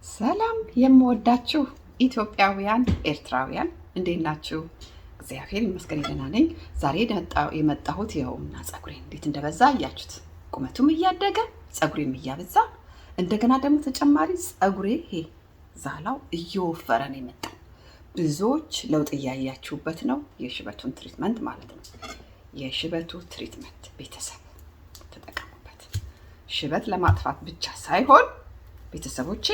ሰላም የምወዳችሁ ኢትዮጵያውያን ኤርትራውያን እንዴት ናችሁ? እግዚአብሔር ይመስገን ደህና ነኝ። ዛሬ የመጣሁት ይኸውና ፀጉሬ እንዴት እንደበዛ አያችሁት። ቁመቱም እያደገ ፀጉሬም እያበዛ እንደገና ደግሞ ተጨማሪ ፀጉሬ ይሄ ዛላው እየወፈረ ነው የመጣው። ብዙዎች ለውጥ እያያችሁበት ነው። የሽበቱን ትሪትመንት ማለት ነው። የሽበቱ ትሪትመንት ቤተሰብ ተጠቀሙበት። ሽበት ለማጥፋት ብቻ ሳይሆን ቤተሰቦቼ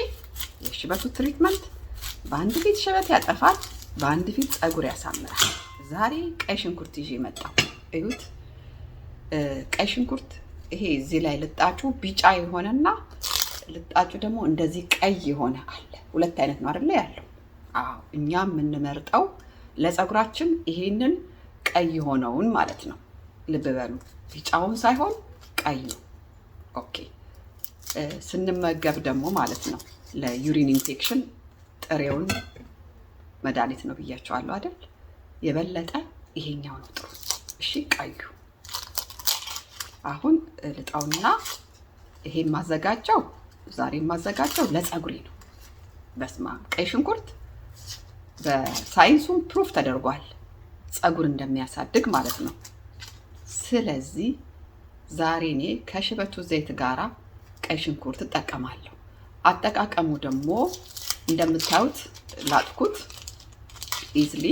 የሽበቱ ትሪትመንት በአንድ ፊት ሽበት ያጠፋል፣ በአንድ ፊት ፀጉር ያሳምራል። ዛሬ ቀይ ሽንኩርት ይዤ መጣሁ። እዩት። ቀይ ሽንኩርት ይሄ እዚህ ላይ ልጣጩ ቢጫ የሆነና ልጣጩ ደግሞ እንደዚህ ቀይ የሆነ አለ። ሁለት አይነት ነው አይደለ ያለው? አዎ፣ እኛ የምንመርጠው ለፀጉራችን ይሄንን ቀይ የሆነውን ማለት ነው። ልብ በሉ፣ ቢጫውን ሳይሆን ቀዩ። ኦኬ። ስንመገብ ደግሞ ማለት ነው ለዩሪን ኢንፌክሽን ጥሬውን መድኃኒት ነው ብያቸዋለሁ አይደል? የበለጠ ይሄኛው ነው ጥሩ። እሺ፣ ቀዩ አሁን ልጣውና ይሄን ማዘጋጀው ዛሬ ማዘጋጀው ለፀጉሬ ነው። በስማ ቀይ ሽንኩርት በሳይንሱም ፕሩፍ ተደርጓል ፀጉር እንደሚያሳድግ ማለት ነው። ስለዚህ ዛሬ እኔ ከሽበቱ ዘይት ጋራ ቀይ ሽንኩርት እጠቀማለሁ። አጠቃቀሙ ደግሞ እንደምታዩት ላጥኩት ኢዝሊ።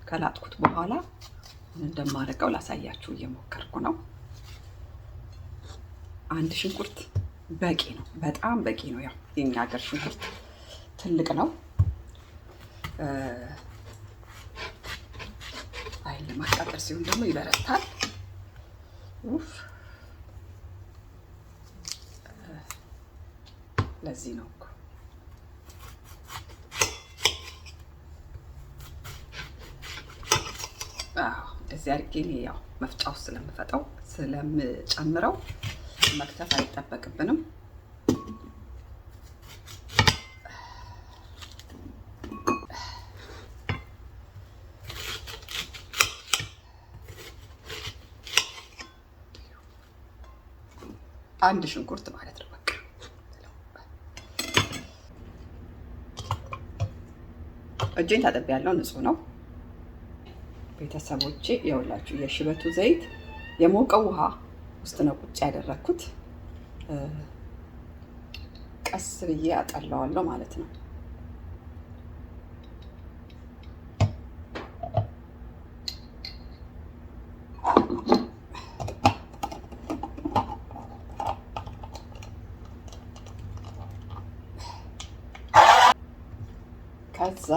ከላጥኩት በኋላ እንደማደርገው ላሳያችሁ እየሞከርኩ ነው። አንድ ሽንኩርት በቂ ነው፣ በጣም በቂ ነው። ያው የኛ ሀገር ሽንኩርት ትልቅ ነው። አይን ለማቃጠል ሲሆን ደግሞ ይበረታል። ኡፍ፣ ለዚህ ነው እኮ እንደዚህ አድርጌ ያው መፍጫ ውስጥ ስለምጨምረው መክተፍ አይጠበቅብንም። አንድ ሽንኩርት ማለት ነው። በቃ እጄን ታጥቤያለሁ፣ ንጹህ ነው። ቤተሰቦቼ የውላችሁ የሽበቱ ዘይት የሞቀ ውሃ ውስጥ ነው ቁጭ ያደረኩት። ቀስ ብዬ አጠላዋለሁ ማለት ነው። ከዛ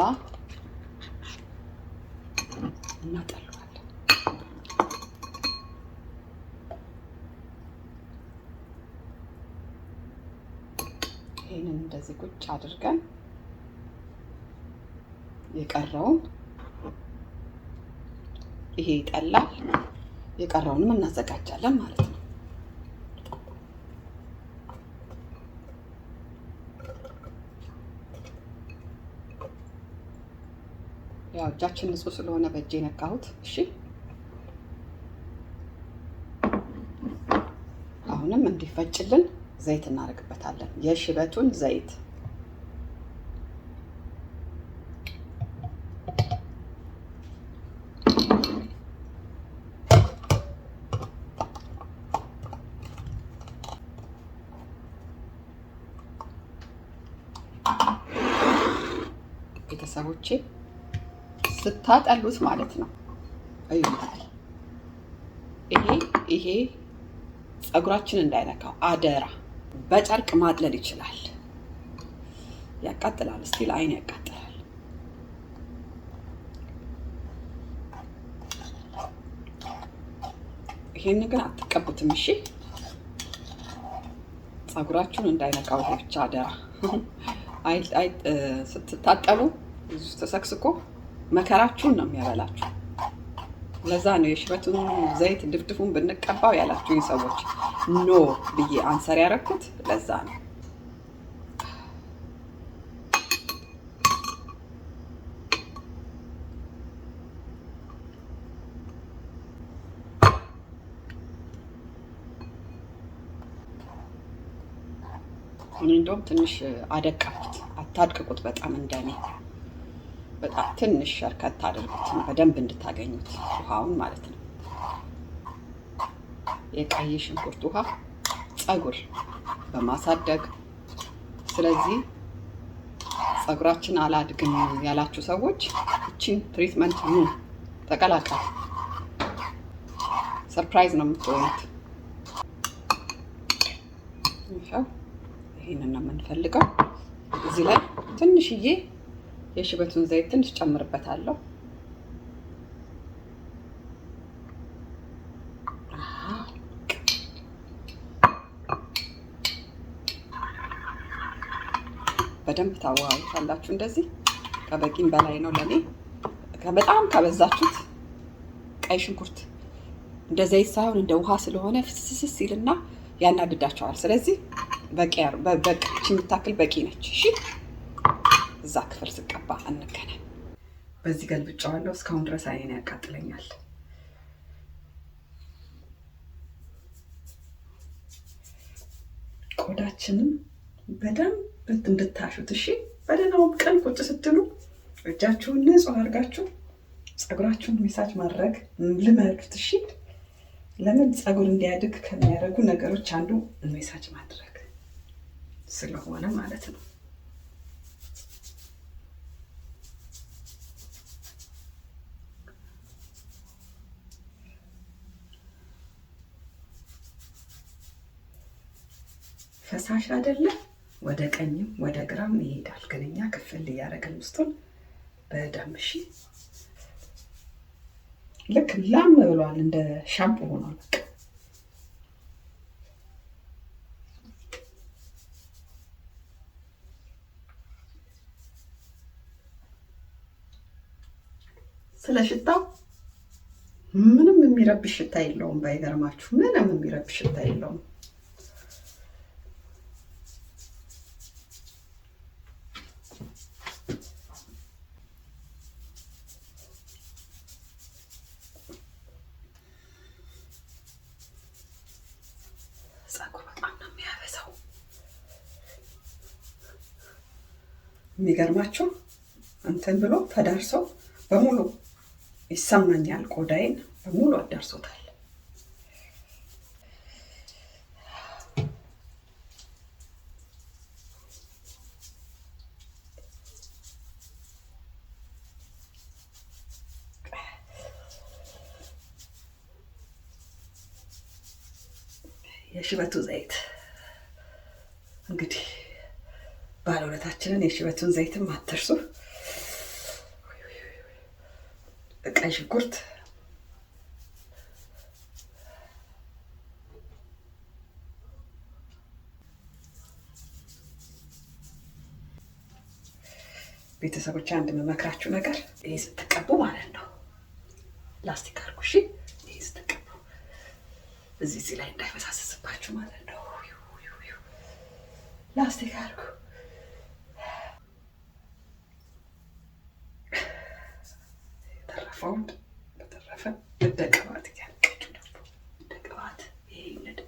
እናጠለዋለን። ይሄንን እንደዚህ ቁጭ አድርገን የቀረውን ይሄ ይጠላል፣ የቀረውንም እናዘጋጃለን ማለት ነው። ያው እጃችን ንጹህ ስለሆነ በእጄ ነካሁት። እሺ፣ አሁንም እንዲፈጭልን ዘይት እናደርግበታለን። የሽበቱን ዘይት ቤተሰቦቼ ስታጠሉት ማለት ነው። ይሄ ፀጉራችን እንዳይነካው አደራ። በጨርቅ ማጥለል ይችላል። ያቃጥላል፣ ስቲል አይን ያቃጥላል። ይሄን ግን አትቀቡትም። እሺ፣ ፀጉራችሁን እንዳይነካው ይሄ ብቻ አደራ። ስትታጠሉ ተሰክስኮ መከራችሁን ነው የሚያበላችሁ። ለዛ ነው የሽበቱን ዘይት ድፍድፉን ብንቀባው ያላችሁኝ ሰዎች ኖ ብዬ አንሰር ያደረኩት። ለዛ ነው። እኔ እንደውም ትንሽ አደቀኩት። አታድቅቁት በጣም እንደኔ። በጣም ትንሽ ሸርከት አድርጉት በደንብ እንድታገኙት ውሃውን ማለት ነው። የቀይ ሽንኩርት ውሃ ፀጉር በማሳደግ ስለዚህ ፀጉራችን አላድግም ያላችሁ ሰዎች እቺን ትሪትመንት ተቀላቀሉ። ሰርፕራይዝ ነው የምትሆኑት። ይሄንን ነው የምንፈልገው። እዚህ ላይ ትንሽዬ የሽበቱን ዘይት ትንሽ ጨምርበታለሁ። በደንብ ታዋህዱታላችሁ። እንደዚህ ከበቂም በላይ ነው ለኔ። በጣም ከበዛችሁት ቀይ ሽንኩርት እንደ ዘይት ሳይሆን እንደ ውሃ ስለሆነ ፍስስስ ሲልና ያናድዳቸዋል። ስለዚህ በቂ የምታክል በቂ ነች። እሺ፣ እዛ ክፍል ስቀባ እንገናኝ። በዚህ ገልብጫዋለሁ። እስካሁን ድረስ አይኔን ያቃጥለኛል። ቆዳችንን በደንብ እንድታሹት። እሺ፣ በደህናውም ቀን ቁጭ ስትሉ እጃችሁን ንጹህ አድርጋችሁ ፀጉራችሁን ሚሳጅ ማድረግ ልመዱት። እሺ፣ ለምን ፀጉር እንዲያድግ ከሚያደርጉ ነገሮች አንዱ ሚሳጅ ማድረግ ስለሆነ ማለት ነው። ፈሳሽ አይደለም፣ ወደ ቀኝም ወደ ግራም ይሄዳል። ግን እኛ ክፍል እያደረግን ውስጡን በደንብ እሺ። ልክ ላም ብሏል፣ እንደ ሻምፖ ሆኗል። በቃ ስለ ሽታው ምንም የሚረብሽ ሽታ የለውም። ባይገርማችሁ ምንም የሚረብሽ ሽታ የለውም። ፀጉር በጣም ነው የሚያበዛው። የሚገርማችሁ እንትን ብሎ ተዳርሰው በሙሉ ይሰማኛል። ቆዳዬን በሙሉ አዳርሶታል። የሽበቱ ዘይት እንግዲህ ባለውለታችንን የሽበቱን ዘይትም አትርሱ። ቀይ ሽንኩርት ቤተሰቦች አንድ የምመክራችሁ ነገር ይሄ ስትቀቡ ማለት ነው ላስቲክ አድርጉ። እሺ፣ ይሄ ስትቀቡ እዚህ ላይ እንዳይፈሳሰስባችሁ ማለት ነው። ላስቲክ አድርጉ። ተረፈውን በተረፈ እንደ ቅባት እያደረጋችሁ ደግሞ እንደ ቅባት ይሄንን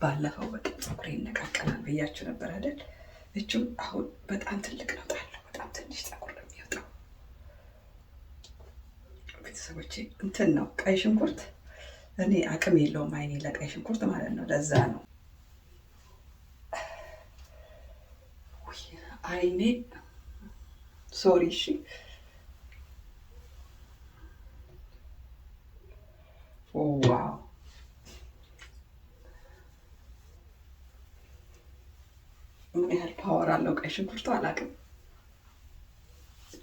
ባለፈው በጣም ፀጉሬ ይነቃቀላል ብያችሁ ነበር አይደል? እጁም አሁን በጣም ትልቅ ነው ጣለው። በጣም ትንሽ ፀጉር ነው የሚወጣው። ቤተሰቦቼ እንትን ነው ቀይ ሽንኩርት እኔ አቅም የለውም አይኔ ለቀይ ሽንኩርት ማለት ነው። ለዛ ነው አይኔ ሶሪ። እሺ፣ ዋው ምን ያህል ፓወር አለው ቀይ ሽንኩርቱ አላውቅም።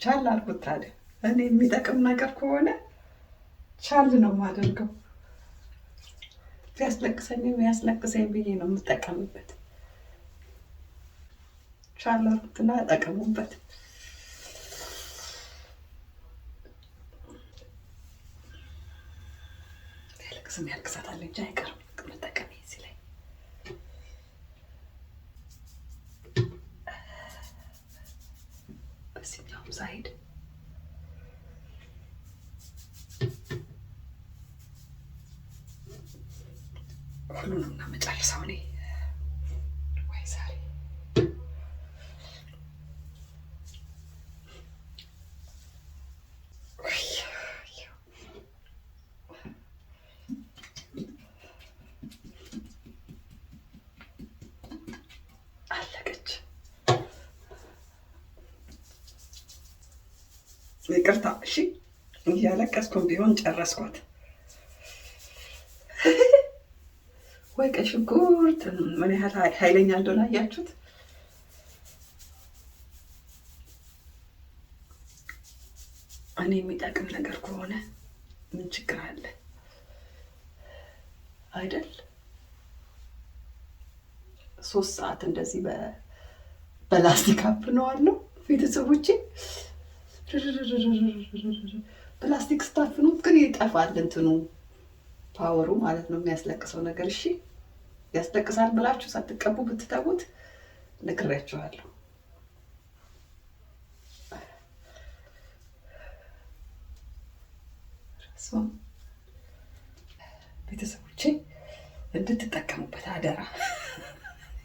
ቻል አልኩት። ታዲያ እኔ የሚጠቅም ነገር ከሆነ ቻል ነው የማደርገው። ቢያስለቅሰኝ ብዬ ነው የምጠቀምበት። ቻል አልኩትና ተጠቀሙበት። ያለቅስም ያልቅሳታል እንጂ አይቀርም መጠቀም እዚህ ላይ በዚህኛውም ሳይድ ሁሉንም ነው የምጨርሰው እኔ። ይቅርታ እሺ። እያለቀስኩም ቢሆን ጨረስኳት። ወይ ቀይ ሽንኩርት ምን ያህል ኃይለኛ እንደሆነ አያችሁት? እኔ የሚጠቅም ነገር ከሆነ ምን ችግር አለ አይደል? 3 ሰዓት እንደዚህ በላስቲክ አፍነዋለሁ ቤተሰቦቼ። ፕላስቲክ ስታፍኑት ግን ይጠፋል እንትኑ ፓወሩ ማለት ነው፣ የሚያስለቅሰው ነገር። እሺ ያስለቅሳል ብላችሁ ሳትቀቡ ብትተዉት ነግሬያችኋለሁ። ቤተሰቦቼ እንድትጠቀሙበት አደራ።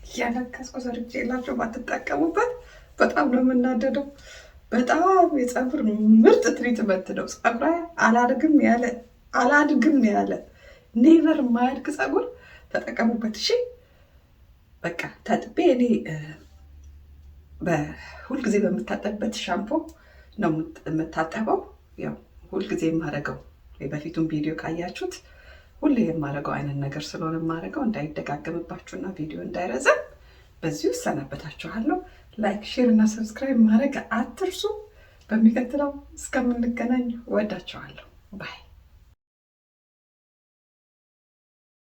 እያለቀስኩ ሰርቼ የላችሁ ባትጠቀሙበት በጣም ነው የምናደደው። በጣም የፀጉር ምርጥ ትሪትመንት ነው። ፀጉራ አላድግም ያለ ኔቨር የማያድግ ፀጉር ተጠቀሙበት። እሺ በቃ ታጥቤ እኔ ሁልጊዜ በምታጠብበት ሻምፖ ነው የምታጠበው። ያው ሁልጊዜ የማደርገው በፊቱን ቪዲዮ ካያችሁት ሁሌ የማደርገው አይነት ነገር ስለሆነ የማደርገው እንዳይደጋገምባችሁና ቪዲዮ እንዳይረዘም በዚሁ እሰናበታችኋለሁ። ላይክ፣ ሼር እና ሰብስክራይብ ማድረግ አትርሱ። በሚቀጥለው እስከምንገናኝ ወዳችኋለሁ። ባይ